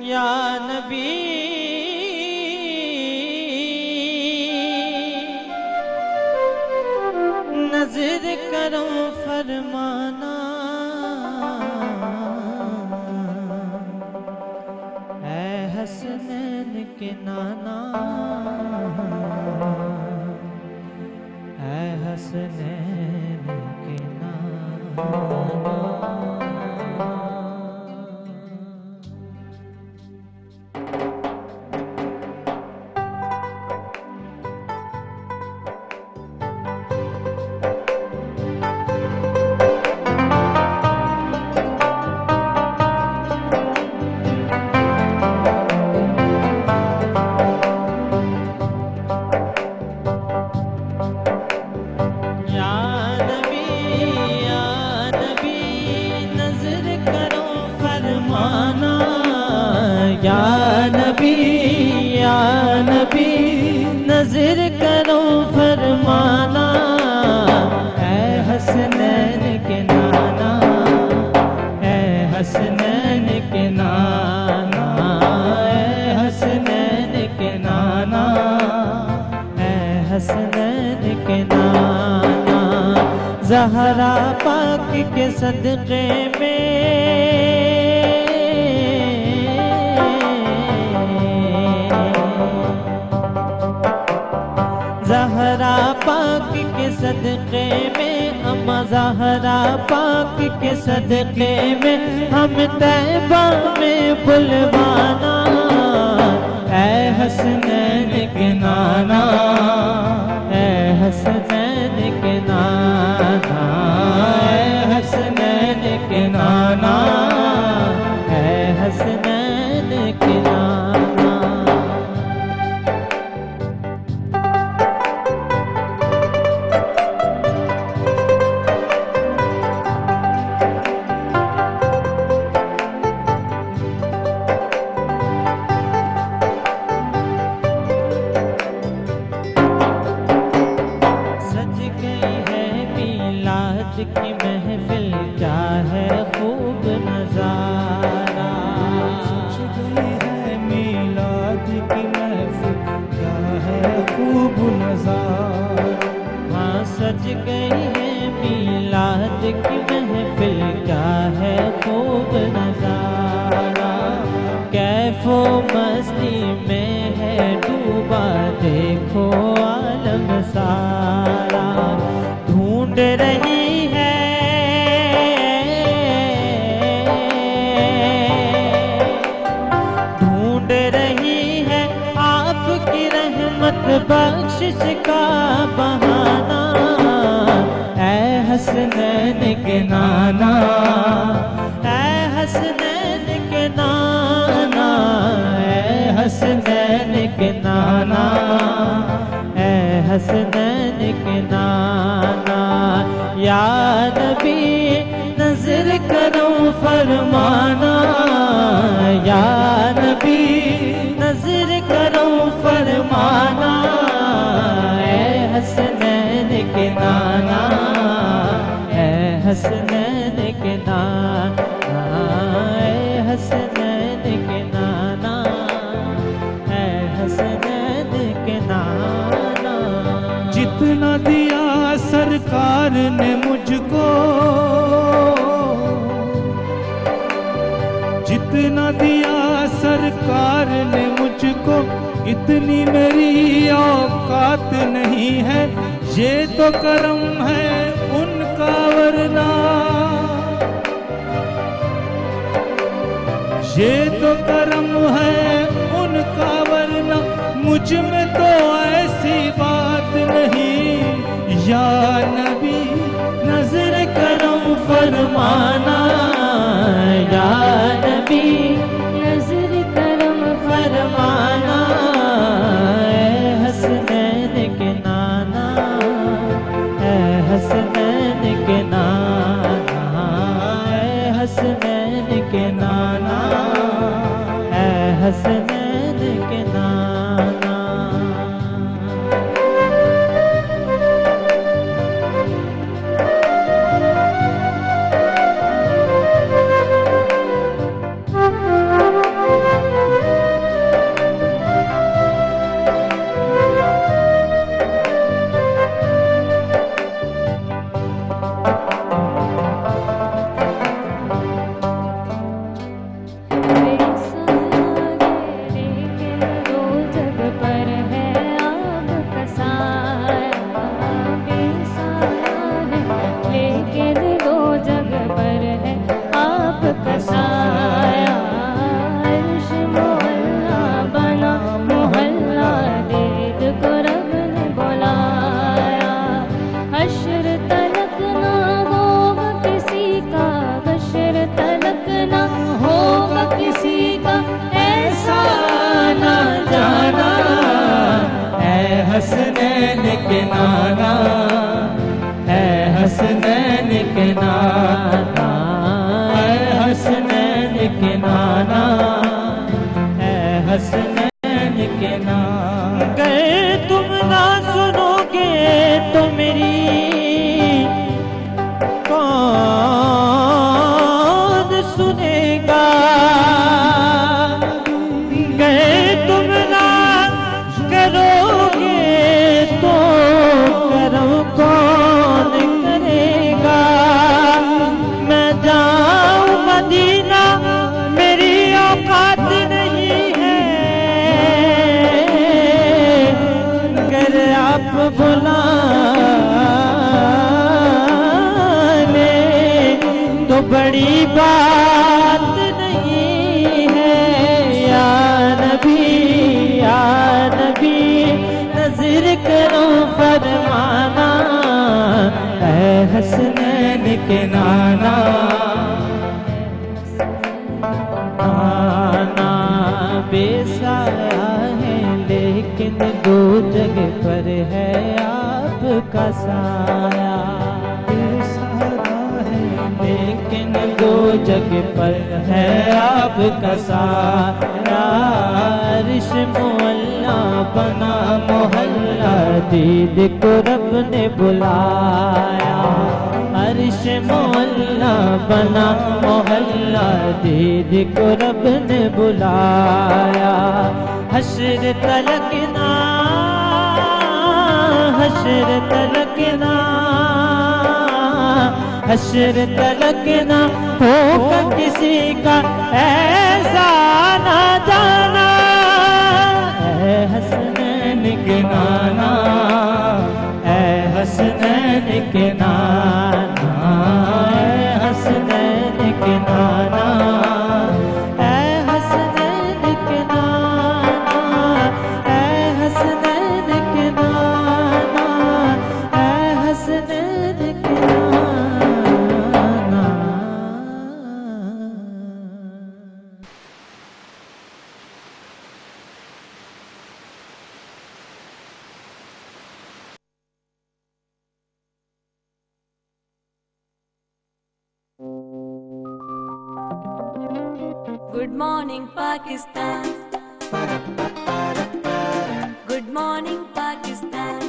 या नबी नजर करो फरमाना, ऐ हसनैन के नाना, ऐ हसनैन के नाना। या नबी या नबी नजर करो फरमाना, ऐ हसनैन के नाना, ऐ हसनैन के नाना, ऐ हसनैन के नाना, ऐ हसनैन के नाना। ज़हरा पाक के सदक़े में ज़हरा पाक के सदक़े में, अम्मा ज़हरा पाक के सदक़े में हम तैबा में बुलवाना, ऐ हसनैन के नाना, ऐ हसनैन के नाना, ऐ हसनैन के नाना, ऐ हसनैन के नाना। की महफिल क्या है खूब नजारा, सज गई है मीलाद की महफिल क्या है खूब नजारा। हाँ सज गई है मीलाद की महफिल क्या है खूब नजारा। कैफो मस्ती में है डूबा देखो आलम सारा, ढूंढ रही बख्शिश का बहाना, ऐ हसनैन के नाना, ऐ हसनैन के नाना, ऐ हसनैन के नाना, ऐ हसनैन के नाना। या नबी नजर करो फरमाना, या नबी नजर करो फरमाना, ऐ हसनैन के नाना, ऐ हसनैन के नाना, ऐ हसनैन के नाना, ऐ हसनैन के नाना। जितना दिया सरकार ने मुझको, जितना दिया सरकार ने मुझको, इतनी मेरी औकात नहीं है, ये तो करम है उनका वरना, ये तो करम है उनका वरना, मुझ में तो ऐसी बात नहीं। या नबी नजर करो फरमाना, या नबी नजर करो फरमाना, ऐ हसनैन के नाना, ऐ हसनैन के नाना, ऐ हसनैन के नाना, ऐ हसनैन के नाना। हसनैन के नाना, ऐ हसनैन के नाना, ऐ हसनैन के नाना, ऐ हसनैन के नाना। अगर तुम ना सुनोगे तो मेरी कौन सुनेगा? अगर तुम ना करोगे तो करम कौन करेगा? मैं जाऊं मदीना मेरी औकात नहीं है, अगर आप बुला ले तो बड़ी बात नहीं है। या नबी नज़र करो फरमाना, ऐ हसनैन के नाना, नाना बेसाया है लेकिन दो जगह पर है आपका साया। बेसहारा है लेकिन दो जगह पर है आपका साया। अर्श मुअल्ला बना मोहल्ला, दीद को रब ने बुलाया। अर्श मुअल्ला बना मोहल्ला, दीद को रब ने बुलाया। हश्र तलकना, हश्र तलकना, हश्र तलकना होगा किसी का ऐसा ना जाना। ऐ हसनैन के नाना, ऐ हसनैन के नाना, ऐ हसनैन के नाना, ऐ हसनैन के नाना, ऐ हसनैन के नाना, ऐ हसनैन के नाना। Good morning, Pakistan. Good morning, Pakistan.